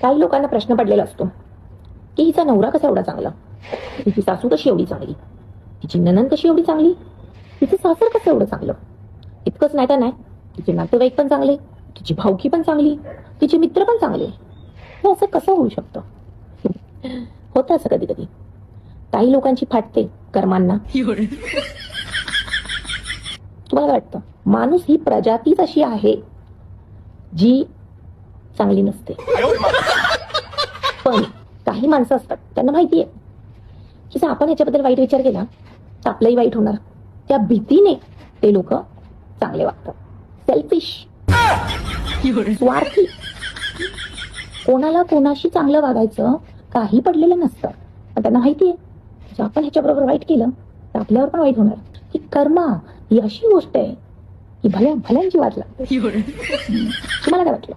काही लोकांना प्रश्न पडलेला असतो की हिचा नवरा कसा एवढा चांगला, तिची सासू कशी एवढी चांगली, तिची नणंद कशी एवढी चांगली, तिचं सासर कसं एवढं चांगलं. इतकंच नाही तर नाही, तिचे नातेवाईक पण चांगले, तिची भावकी पण चांगली, तिचे मित्र पण चांगले. हे असं कसं होऊ शकतं. होतं असं कधी कधी. काही लोकांची फाटते कर्मांना. तुम्हाला वाटतं माणूस ही प्रजातीच अशी आहे जी चांगली नसते. पण काही माणसं असतात त्यांना माहितीये की जर आपण याच्याबद्दल वाईट विचार केला तर आपलंही वाईट होणार. त्या भीतीने ते लोक चांगले वागतात. सेल्फिश, स्वार्थी. कोणाला कोणाशी चांगलं वागायचं काही पडलेलं नसतं. पण त्यांना माहितीये जर आपण ह्याच्याबरोबर वाईट केलं तर आपल्यावर पण वाईट होणार. ही कर्मा ही अशी गोष्ट आहे की भल्यांची वाट लागते. तुम्हाला काय वाटलं?